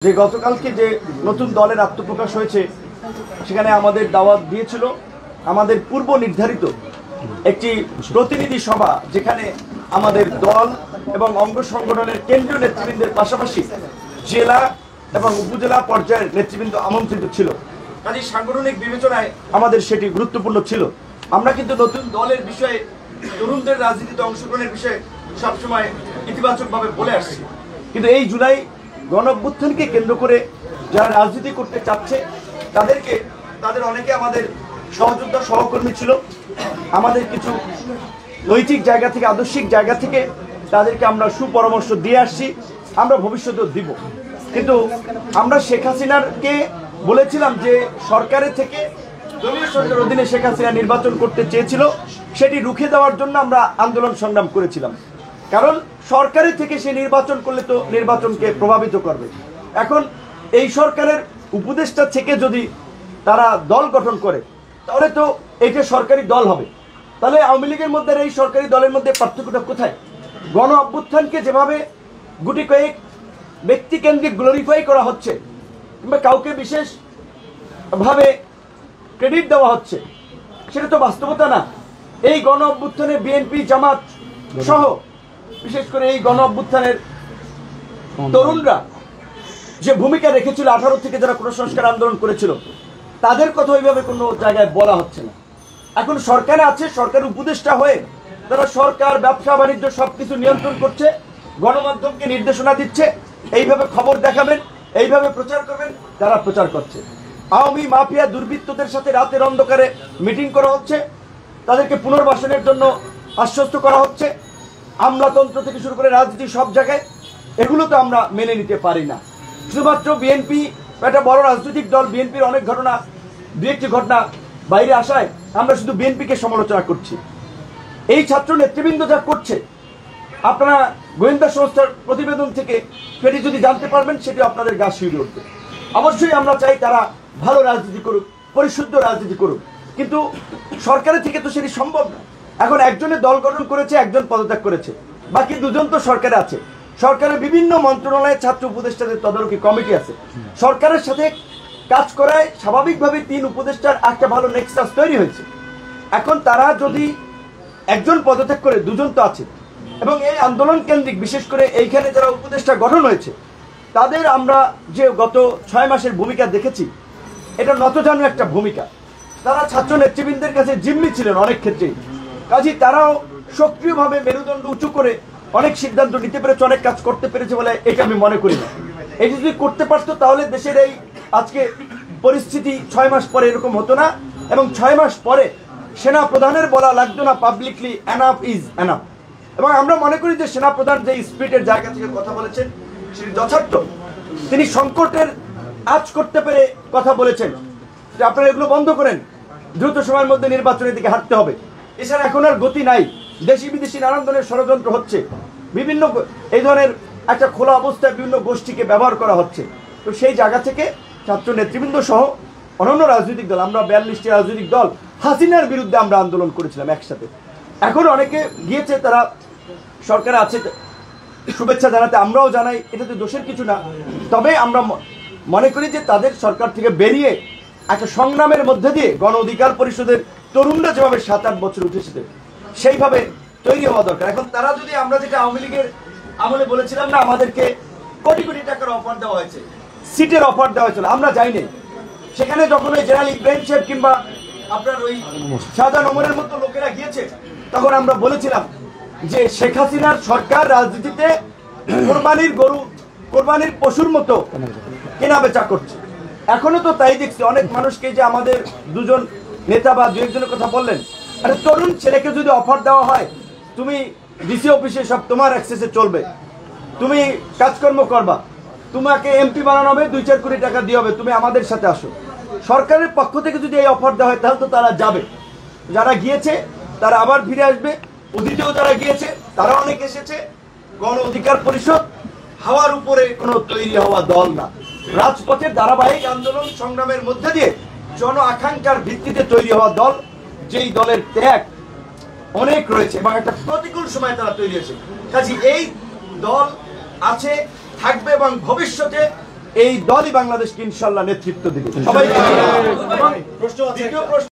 যে গতকালকে যে নতুন দলের আত্মপ্রকাশ হয়েছে সেখানে আমাদের দাওয়াত দিয়েছিল আমাদের পূর্ব নির্ধারিত একটি প্রতিনিধি সভা, যেখানে আমাদের দল এবং অঙ্গ সংগঠনের কেন্দ্রীয় নেতৃবৃন্দের পাশাপাশি জেলা এবং উপজেলা পর্যায়ের নেতৃবৃন্দ আমন্ত্রিত ছিল। কাজে সাংগঠনিক বিবেচনায় আমাদের সেটি গুরুত্বপূর্ণ ছিল। আমরা কিন্তু নতুন দলের বিষয়ে, তরুণদের রাজনীতিতে অংশগ্রহণের বিষয়ে সবসময় ইতিবাচকভাবে বলে আসছি, কিন্তু এই জুলাই গণঅভ্যুত্থানকে কেন্দ্র করে যারা রাজনীতি করতে চাচ্ছে তাদের অনেকে আমাদের সহযোদ্ধা সহকর্মী ছিল। আমাদের কিছু নৈতিক জায়গা থেকে, আদর্শিক জায়গা থেকে তাদেরকে আমরা সুপরামর্শ দিয়ে আসছি, আমরা ভবিষ্যতেও দিব। কিন্তু আমরা শেখ হাসিনাকে বলেছিলাম যে সরকারের থেকে, দলীয় সরকারের অধীনে শেখ হাসিনা নির্বাচন করতে চেয়েছিল, সেটি রুখে দেওয়ার জন্য আমরা আন্দোলন সংগ্রাম করেছিলাম। কারণ সরকারের থেকে সে নির্বাচন করলে তো নির্বাচনকে প্রভাবিত করবে। এখন এই সরকারের উপদেষ্টা থেকে যদি তারা দল গঠন করে, তাহলে তো এটা সরকারি দল হবে। তাহলে আওয়ামী লীগের মধ্যে এই সরকারি দলের মধ্যে পার্থক্যটা কোথায়? গণ অভ্যুত্থানকে যেভাবে গুটি কয়েক ব্যক্তি কেন্দ্রিক গ্লোরিফাই করা হচ্ছে কিংবা কাউকে বিশেষ ভাবে ক্রেডিট দেওয়া হচ্ছে, সেটা তো বাস্তবতা না। এই গণ অভ্যুত্থানে বিএনপি, জামাত সহ বিশেষ করে এই গণ অভ্যুত্থানের তরুণরা যে ভূমিকা রেখেছিল, 18 থেকে যারা কুসংস্কার আন্দোলন করেছিল, তাদের কথা ওইভাবে কোনো জায়গায় বলা হচ্ছে না। এখন সরকারে আছে, সরকার উপদেষ্টা হয়ে তারা সরকার, ব্যবসা বাণিজ্য সবকিছু নিয়ন্ত্রণ করছে, গণমাধ্যমকে নির্দেশনা দিচ্ছে, এইভাবে খবর দেখাবেন, এইভাবে প্রচার করবেন, তারা প্রচার করছে। আওয়ামী মাফিয়া দুর্বৃত্তদের সাথে রাতের অন্ধকারে মিটিং করা হচ্ছে, তাদেরকে পুনর্বাসনের জন্য আশ্বস্ত করা হচ্ছে, আমলাতন্ত্র থেকে শুরু করে রাজনীতি সব জায়গায়। এগুলো তো আমরা মেনে নিতে পারি না। শুধুমাত্র বিএনপি একটা বড় রাজনৈতিক দল, বিএনপির অনেক ঘটনা, দু একটি ঘটনা বাইরে আসায় আমরা শুধু বিএনপিকে সমালোচনা করছি। এই ছাত্র নেতৃবৃন্দ যা করছে, আপনারা গোয়েন্দা সংস্থার প্রতিবেদন থেকে সেটি যদি জানতে পারবেন, সেটি আপনাদের গা শিউরে উঠবে। অবশ্যই আমরা চাই তারা ভালো রাজনীতি করুক, পরিশুদ্ধ রাজনীতি করুক, কিন্তু সরকারের থেকে তো সেটি সম্ভব না। এখন একজনের দল গঠন করেছে, একজন পদত্যাগ করেছে, বাকি দুজন তো সরকারে আছে। সরকারের বিভিন্ন মন্ত্রণালয়ে ছাত্র উপদেষ্টাদের তদারকি কমিটি আছে। সরকারের সাথে কাজ করায় স্বাভাবিকভাবে 3 উপদেষ্টার একটা ভালো নেক্সাস তৈরি হয়েছে। এখন তারা যদি একজন পদত্যাগ করে, দুজন তো আছে। এবং এই আন্দোলন কেন্দ্রিক, বিশেষ করে এইখানে যারা উপদেষ্টা গঠন হয়েছে, তাদের আমরা যে গত 6 মাসের ভূমিকা দেখেছি, এটা নতজানু একটা ভূমিকা। তারা ছাত্র নেতৃবৃন্দের কাছে জিম্মি ছিলেন অনেক ক্ষেত্রেই। কাজী তারাও সক্রিয়ভাবে মেরুদণ্ড উঁচু করে অনেক সিদ্ধান্ত নিতে পেরেছে, অনেক কাজ করতে পেরেছে বলে এটা আমি মনে করি না। এটি যদি করতে পারতো, তাহলে দেশের এই আজকে পরিস্থিতি 6 মাস পরে এরকম হতো না। এবং 6 মাস পরে সেনা প্রধানের বলা লাগতো না পাবলিকলি, এনাফ ইজ এনাফ। এবং আমরা মনে করি যে সেনা প্রধান যে স্পিরিটের জায়গা থেকে কথা বলেছেন, সেটি যথার্থ। তিনি সংকটের আজ করতে পেরে কথা বলেছেন যে আপনারা এগুলো বন্ধ করেন, দ্রুত সময়ের মধ্যে নির্বাচনের দিকে হাঁটতে হবে। এছাড়া এখন আর গতি নাই। দেশি বিদেশি নানান ধরনের ষড়যন্ত্র হচ্ছে, বিভিন্ন এই ধরনের একটা খোলা অবস্থায় বিভিন্ন গোষ্ঠীকে ব্যবহার করা হচ্ছে। তো সেই জায়গা থেকে ছাত্র নেতৃবৃন্দ সহ অন্যান্য রাজনৈতিক দল, আমরা 42টি রাজনৈতিক দল হাসিনার বিরুদ্ধে আমরা আন্দোলন করেছিলাম একসাথে। এখন অনেকে গিয়েছে, তারা সরকারে আছে, শুভেচ্ছা জানাতে আমরাও জানাই, এটাতে দোষের কিছু না। তবে আমরা মনে করি যে তাদের সরকার থেকে বেরিয়ে একটা সংগ্রামের মধ্যে দিয়ে গণ অধিকার পরিষদের তরুণরা যেভাবে 7-8 বছর উঠেছে, সেইভাবে তৈরি হওয়া দরকার। এখন তারা যদি, আমরা যেটা আওয়ামী লীগের আমলে বলেছিলাম না, আমাদেরকে কোটি কোটি টাকার অফার দেওয়া হয়েছে, সিটের অফার দেওয়া হয়েছিল, আমরা যাইনি সেখানে। যখন ওই জেনারেল ইব্রাহিম সাহেব কিংবা আপনার ওই শাহজাহান ওমরের মতো লোকেরা গিয়েছে, তখন আমরা বলেছিলাম যে শেখ হাসিনার সরকার রাজনীতিতে কোরবানির গরু, কোরবানির পশুর মতো কেনা বেচা করছে। এখনো তো তাই দেখছি। অনেক মানুষকে, যে আমাদের দুজন নেতা বা 2-1জনের কথা বললেন, আরে তরুণ ছেলেকে যদি অফার দেওয়া হয়, তুমি ডিসি অফিসে সব তোমার অ্যাক্সেসে চলবে, তুমি কাজকর্ম করবা, তোমাকে এমপি বানানো হবে, 2-4 কোটি টাকা দিয়ে হবে, তুমি আমাদের সাথে আসো। সরকারের পক্ষ থেকে যদি এই অফার দেওয়া হয়, তাহলে তো তারা যাবে। যারা গিয়েছে তারা আবার ফিরে আসবে। অতীতেও যারা গিয়েছে তারা অনেক এসেছে। গণ অধিকার পরিষদ হাওয়ার উপরে কোনো তৈরি হওয়া দল না, রাজপথের ধারাবাহিক আন্দোলন সংগ্রামের মধ্যে দিয়ে জন আকাঙ্ক্ষার ভিত্তিতে তৈরি হওয়া দল, যেই দলের ত্যাগ অনেক রয়েছে এবং একটা প্রতিকূল সময় তারা তৈরি হয়েছে। কাজে এই দল আছে, থাকবে এবং ভবিষ্যতে এই দলই বাংলাদেশকে ইনশাআল্লাহ নেতৃত্ব দিবে। সবাই দ্বিতীয় প্রশ্ন